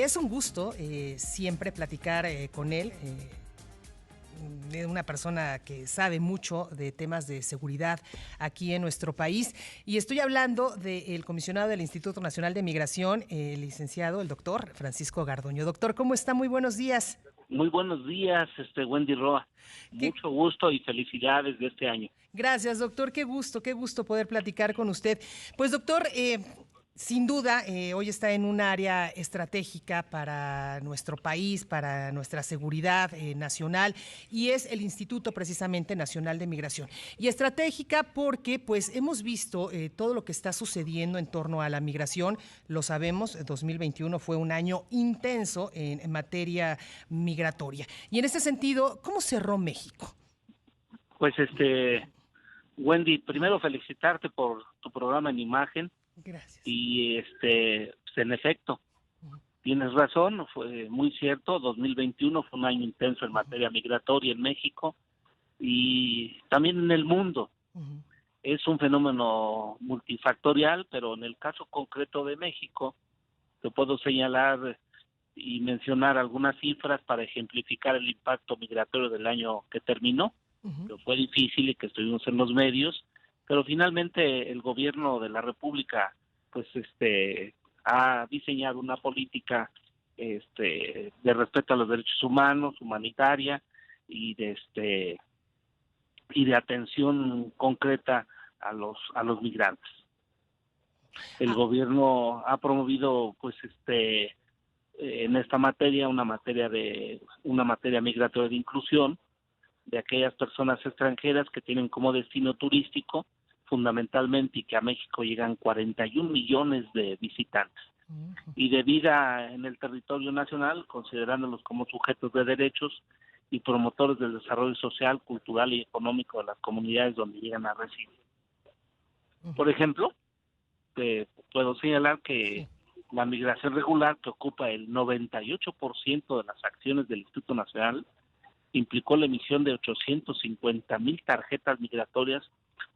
es un gusto siempre platicar con él, de una persona que sabe mucho de temas de seguridad aquí en nuestro país. Y estoy hablando del comisionado del Instituto Nacional de Migración, el licenciado, el doctor Francisco Garduño. Doctor, ¿cómo está? Muy buenos días. Muy buenos días, Wendy Roa. ¿Qué? Mucho gusto y felicidades de este año. Gracias, doctor. Qué gusto poder platicar con usted. Pues, doctor, sin duda, hoy está en un área estratégica para nuestro país, para nuestra seguridad nacional, y es el Instituto precisamente Nacional de Migración. Y estratégica porque, pues, hemos visto todo lo que está sucediendo en torno a la migración. Lo sabemos, 2021 fue un año intenso en materia migratoria. Y en ese sentido, ¿cómo cerró México? Pues Wendy, primero felicitarte por tu programa en imagen Gracias. y pues, en efecto, tienes razón, fue muy cierto, 2021 fue un año intenso en materia migratoria en México y también en el mundo. Uh-huh. Es un fenómeno multifactorial, pero en el caso concreto de México, te puedo señalar y mencionar algunas cifras para ejemplificar el impacto migratorio del año que terminó, Uh-huh. que fue difícil y que estuvimos en los medios, pero finalmente el gobierno de la República pues ha diseñado una política de respeto a los derechos humanos, humanitaria y de atención concreta a los migrantes. El Ah, gobierno ha promovido pues en esta materia una materia migratoria de inclusión de aquellas personas extranjeras que tienen como destino turístico fundamentalmente, y que a México llegan 41 millones de visitantes, uh-huh. y de vida en el territorio nacional, considerándolos como sujetos de derechos y promotores del desarrollo social, cultural y económico de las comunidades donde llegan a residir. Por Uh-huh. ejemplo, puedo señalar Sí. que la migración regular, que ocupa el 98% de las acciones del Instituto Nacional, implicó la emisión de 850,000 tarjetas migratorias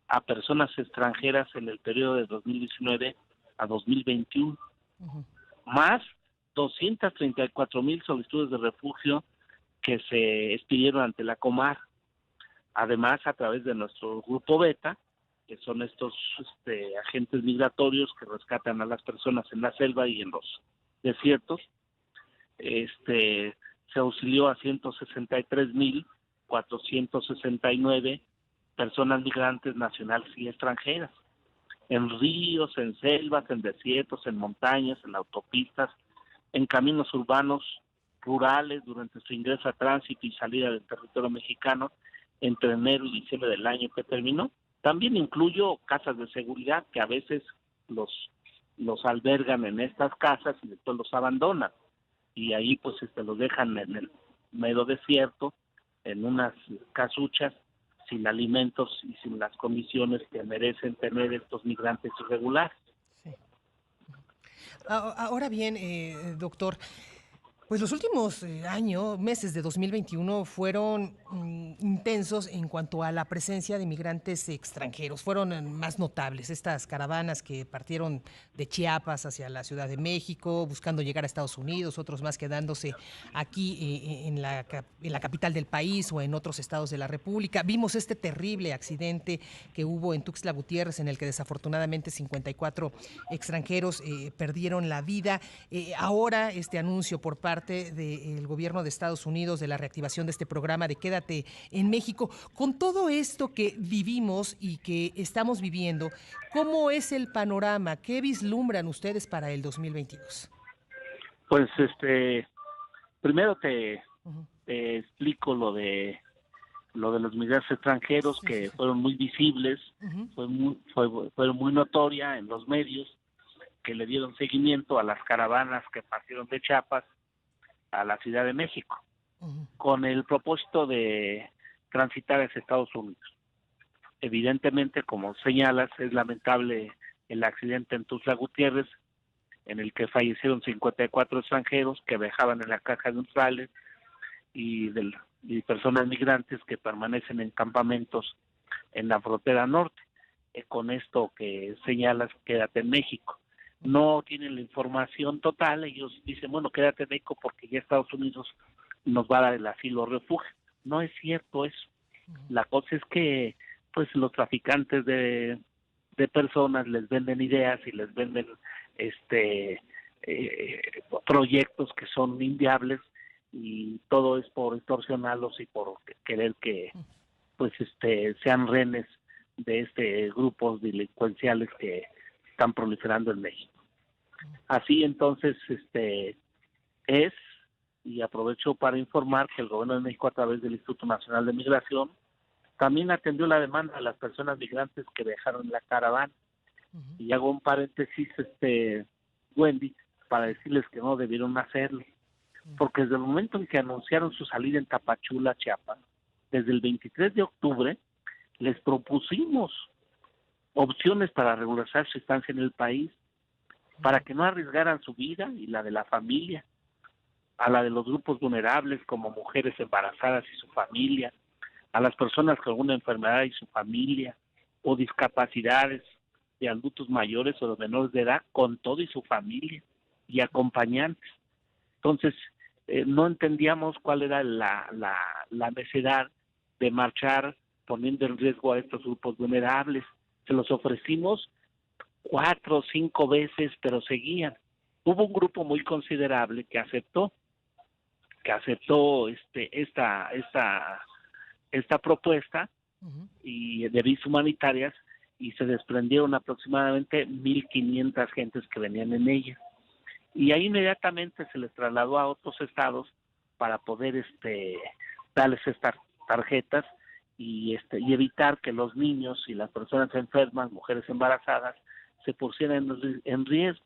a personas extranjeras en el periodo de 2019 a 2021, Uh-huh. más 234,000 solicitudes de refugio que se expidieron ante la Comar. Además, a través de nuestro grupo Beta, que son estos agentes migratorios que rescatan a las personas en la selva y en los desiertos, se auxilió a 163,469 personas migrantes nacionales y extranjeras, en ríos, en selvas, en desiertos, en montañas, en autopistas, en caminos urbanos, rurales, durante su ingreso a tránsito y salida del territorio mexicano entre enero y diciembre del año que terminó. También incluyo casas de seguridad que a veces los albergan en estas casas y después los abandonan, y ahí pues los dejan en el mero desierto, en unas casuchas, sin alimentos y sin las condiciones que merecen tener estos migrantes irregulares. Sí. Ahora bien, doctor, pues los últimos años, meses de 2021 fueron intensos en cuanto a la presencia de migrantes extranjeros. Fueron más notables estas caravanas que partieron de Chiapas hacia la Ciudad de México, buscando llegar a Estados Unidos, otros más quedándose aquí en la capital del país o en otros estados de la República. Vimos este terrible accidente que hubo en Tuxtla Gutiérrez, en el que desafortunadamente 54 extranjeros perdieron la vida. Ahora este anuncio por parte del gobierno de Estados Unidos de la reactivación de este programa de Quédate en México. Con todo esto que vivimos y que estamos viviendo, ¿cómo es el panorama? ¿Qué vislumbran ustedes para el 2022? Pues primero Uh-huh. te explico lo de los migrantes extranjeros, Sí, sí, que sí. fueron muy visibles, Uh-huh. fueron muy notoria en los medios, que le dieron seguimiento a las caravanas que partieron de Chiapas a la Ciudad de México, Uh-huh. con el propósito de transitar hacia Estados Unidos. Evidentemente, como señalas, es lamentable el accidente en Tuxtla Gutiérrez, en el que fallecieron 54 extranjeros que viajaban en la caja de un tráiler, y personas migrantes que permanecen en campamentos en la frontera norte. Con esto que señalas, Quédate en México. no tienen la información total. Ellos dicen, bueno, quédate en México porque ya Estados Unidos nos va a dar el asilo o refugio. No es cierto eso. La cosa es que pues los traficantes de personas les venden ideas y les venden proyectos que son inviables, y todo es por extorsionarlos y por querer que pues sean rehenes de grupos delincuenciales que están proliferando en México. Así entonces es, y aprovecho para informar que el Gobierno de México, a través del Instituto Nacional de Migración, también atendió la demanda de las personas migrantes que viajaron en la caravana. Y hago un paréntesis, Wendy, para decirles que no debieron hacerlo, porque desde el momento en que anunciaron su salida en Tapachula, Chiapas, desde el 23 de octubre, les propusimos opciones para regularizar su estancia en el país, para que no arriesgaran su vida y la de la familia, a la de los grupos vulnerables como mujeres embarazadas y su familia, a las personas con alguna enfermedad y su familia, o discapacidades de adultos mayores o de menores de edad con todo y su familia y acompañantes. Entonces, no entendíamos cuál era la necesidad de marchar poniendo en riesgo a estos grupos vulnerables. Se los ofrecimos 4 o 5 veces, pero seguían. Hubo un grupo muy considerable que aceptó esta propuesta y de visas humanitarias, y se desprendieron aproximadamente 1,500 gentes que venían en ella. Y ahí inmediatamente se les trasladó a otros estados para poder darles estas tarjetas y evitar que los niños y las personas enfermas, mujeres embarazadas, se pusieran en riesgo.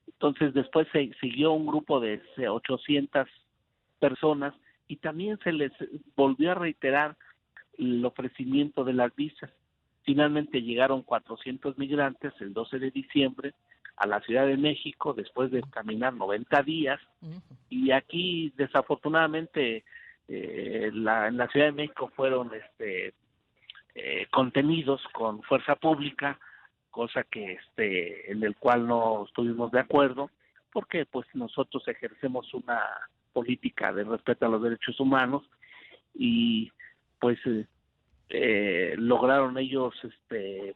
Entonces después se siguió un grupo de 800 personas, y también se les volvió a reiterar el ofrecimiento de las visas. Finalmente llegaron 400 migrantes el 12 de diciembre a la Ciudad de México, después de caminar 90 días, y aquí desafortunadamente en la Ciudad de México fueron contenidos con fuerza pública, cosa que en el cual no estuvimos de acuerdo, porque pues nosotros ejercemos una política de respeto a los derechos humanos, y pues lograron ellos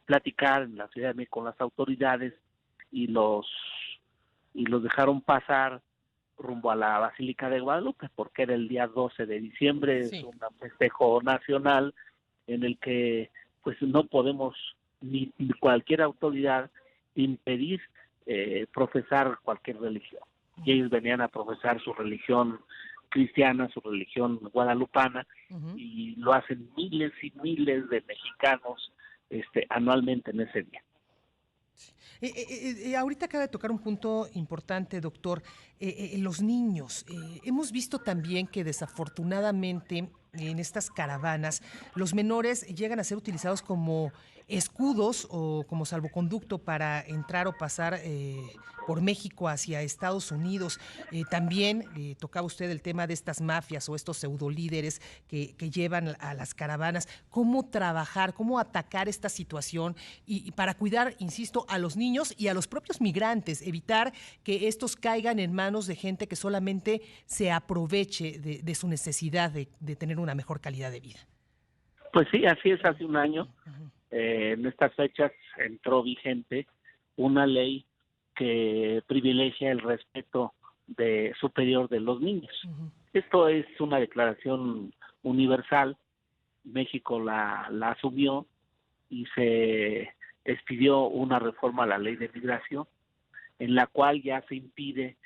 platicar en la Ciudad de México con las autoridades, y los dejaron pasar rumbo a la Basílica de Guadalupe, porque era el día 12 de diciembre, sí. Es un festejo nacional en el que pues no podemos ni cualquier autoridad impedir profesar cualquier religión. Y ellos venían a profesar su religión cristiana, su religión guadalupana, y lo hacen miles y miles de mexicanos anualmente en ese día. Ahorita acaba de tocar un punto importante, doctor. Los niños. Hemos visto también que desafortunadamente en estas caravanas los menores llegan a ser utilizados como escudos o como salvoconducto para entrar o pasar por México hacia Estados Unidos. También tocaba usted el tema de estas mafias o estos pseudolíderes que llevan a las caravanas. ¿Cómo trabajar, cómo atacar esta situación y para cuidar, insisto, a los niños y a los propios migrantes, evitar que estos caigan en manos de gente que solamente se aproveche de su necesidad de tener una mejor calidad de vida? Pues sí, así es. Hace un año, en estas fechas, entró vigente una ley que privilegia el respeto superior de los niños. Esto es una declaración universal. México la asumió, y se expidió una reforma a la ley de migración, en la cual ya se impide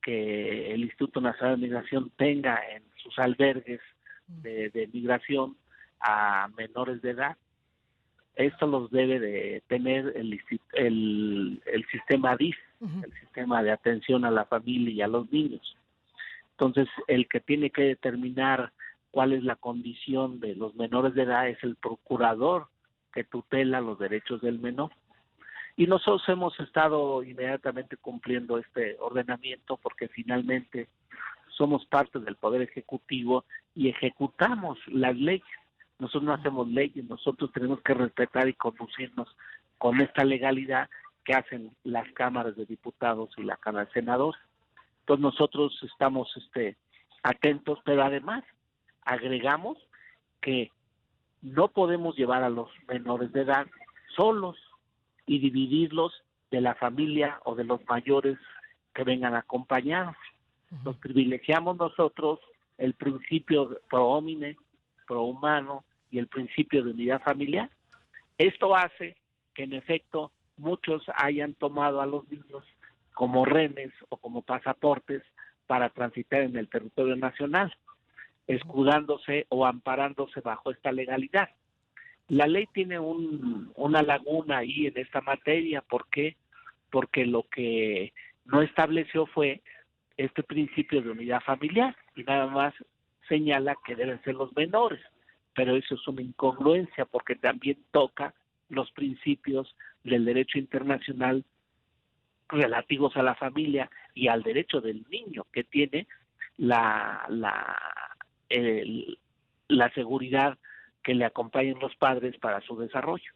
que el Instituto Nacional de Migración tenga en sus albergues de migración a menores de edad. Esto los debe de tener el sistema DIF, el sistema de atención a la familia y a los niños. Entonces, el que tiene que determinar cuál es la condición de los menores de edad es el procurador que tutela los derechos del menor. Y nosotros hemos estado inmediatamente cumpliendo este ordenamiento, porque finalmente somos parte del Poder Ejecutivo y ejecutamos las leyes. Nosotros no hacemos leyes, nosotros tenemos que respetar y conducirnos con esta legalidad que hacen las cámaras de diputados y la Cámara de Senadores. Entonces nosotros estamos atentos, pero además agregamos que no podemos llevar a los menores de edad solos y dividirlos de la familia o de los mayores que vengan acompañados. Los privilegiamos nosotros el principio pro homine, pro humano y el principio de unidad familiar. Esto hace que en efecto muchos hayan tomado a los niños como rehenes o como pasaportes para transitar en el territorio nacional, escudándose o amparándose bajo esta legalidad. La ley tiene una laguna ahí en esta materia. ¿Por qué? Porque lo que no estableció fue este principio de unidad familiar y nada más señala que deben ser los menores, pero eso es una incongruencia porque también toca los principios del derecho internacional relativos a la familia y al derecho del niño, que tiene la seguridad que le acompañen los padres para su desarrollo.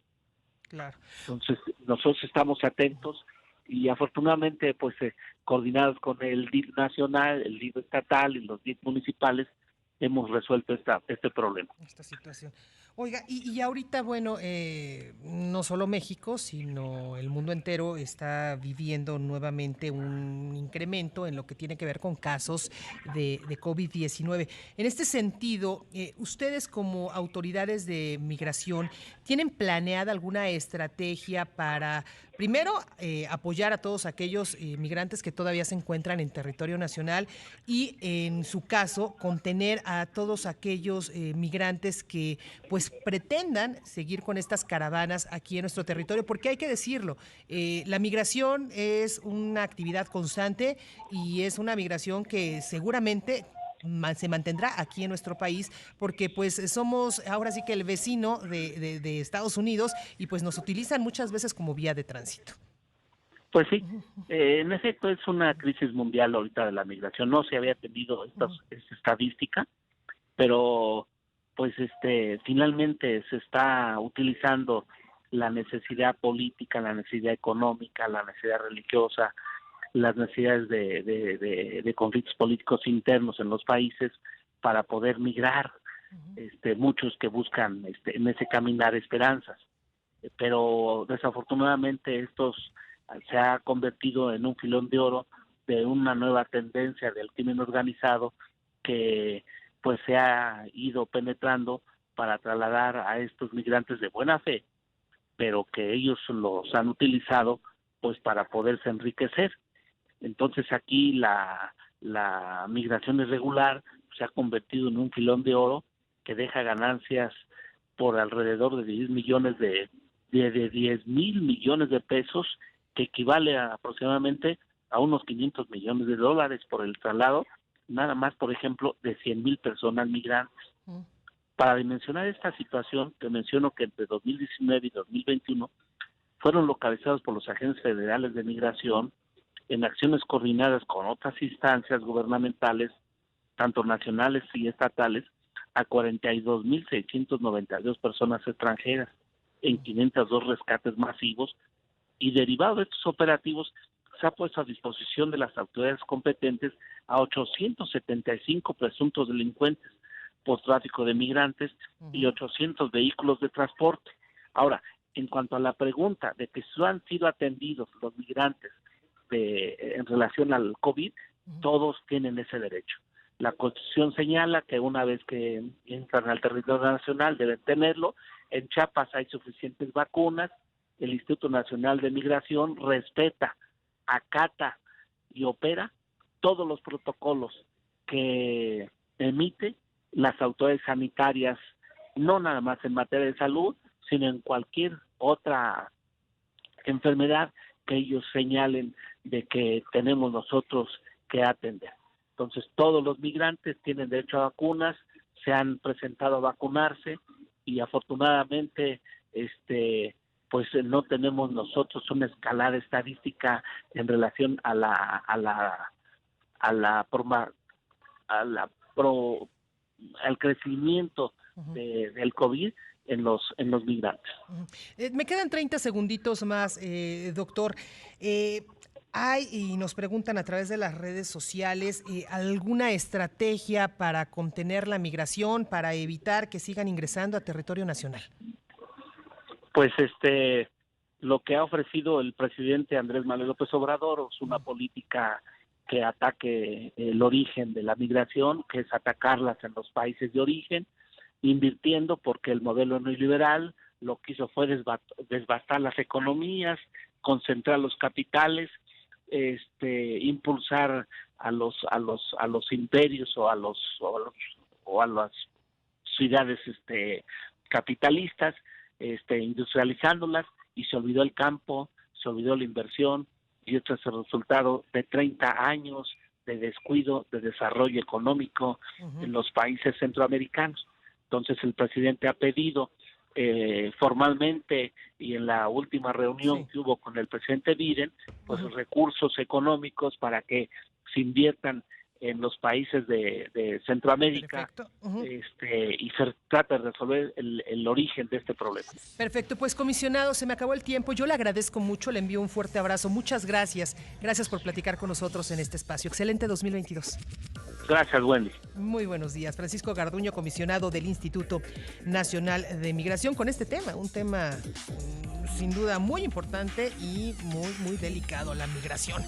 Claro. Entonces, nosotros estamos atentos y afortunadamente, pues, coordinados con el DIF nacional, el DIF estatal y los DIF municipales, hemos resuelto este problema. Esta situación. Oiga, y ahorita, bueno, no solo México, sino el mundo entero está viviendo nuevamente un incremento en lo que tiene que ver con casos de COVID-19. En este sentido, ustedes como autoridades de migración, ¿tienen planeada alguna estrategia para, primero, apoyar a todos aquellos migrantes que todavía se encuentran en territorio nacional y, en su caso, contener a todos aquellos migrantes que pues pretendan seguir con estas caravanas aquí en nuestro territorio? Porque hay que decirlo, la migración es una actividad constante y es una migración que seguramente se mantendrá aquí en nuestro país, porque pues somos ahora sí que el vecino de Estados Unidos y pues nos utilizan muchas veces como vía de tránsito. Pues sí, en efecto es una crisis mundial ahorita de la migración. No se había tenido esta estadística, pero pues finalmente se está utilizando la necesidad política, la necesidad económica, la necesidad religiosa, las necesidades de conflictos políticos internos en los países para poder migrar, muchos que buscan en ese caminar esperanzas, pero desafortunadamente estos se ha convertido en un filón de oro de una nueva tendencia del crimen organizado que pues se ha ido penetrando para trasladar a estos migrantes de buena fe, pero que ellos los han utilizado pues para poderse enriquecer. Entonces aquí la migración irregular se ha convertido en un filón de oro que deja ganancias por alrededor de 10 millones de 10 mil millones de pesos, que equivale a aproximadamente a unos 500 millones de dólares por el traslado, nada más, por ejemplo, de 100,000 personas migrantes. Para dimensionar esta situación, te menciono que entre 2019 y 2021 fueron localizados por los agentes federales de migración en acciones coordinadas con otras instancias gubernamentales, tanto nacionales y estatales, a 42,692 personas extranjeras en 502 rescates masivos, y derivado de estos operativos se ha puesto a disposición de las autoridades competentes a 875 presuntos delincuentes por tráfico de migrantes y 800 vehículos de transporte. Ahora, en cuanto a la pregunta de que si han sido atendidos los migrantes en relación al COVID, todos tienen ese derecho. La Constitución señala que una vez que entran al territorio nacional deben tenerlo. En Chiapas hay suficientes vacunas. El Instituto Nacional de Migración respeta, acata y opera todos los protocolos que emite las autoridades sanitarias, no nada más en materia de salud, sino en cualquier otra enfermedad que ellos señalen de que tenemos nosotros que atender. Entonces, todos los migrantes tienen derecho a vacunas, se han presentado a vacunarse y afortunadamente pues no tenemos nosotros una escalada estadística en relación al crecimiento del COVID en los migrantes. Me quedan 30 segunditos más, doctor. Hay, y nos preguntan a través de las redes sociales, ¿alguna estrategia para contener la migración, para evitar que sigan ingresando a territorio nacional? Pues lo que ha ofrecido el presidente Andrés Manuel López Obrador es una política que ataque el origen de la migración, que es atacarlas en los países de origen, invirtiendo, porque el modelo neoliberal lo que hizo fue desbastar las economías, concentrar los capitales, impulsar a los imperios o a las ciudades capitalistas, industrializándolas, y se olvidó el campo, se olvidó la inversión, y esto es el resultado de 30 años de descuido de desarrollo económico en los países centroamericanos. Entonces el presidente ha pedido formalmente, y en la última reunión que hubo con el presidente Biden, pues recursos económicos para que se inviertan en los países de Centroamérica, y se trata de resolver el origen de este problema. Perfecto, pues comisionado, se me acabó el tiempo. Yo le agradezco mucho, le envío un fuerte abrazo. Muchas gracias. Gracias por platicar con nosotros en este espacio. Excelente 2022. Gracias, Wendy. Muy buenos días. Francisco Garduño, comisionado del Instituto Nacional de Migración, con este tema, un tema sin duda muy importante y muy, muy delicado, la migración.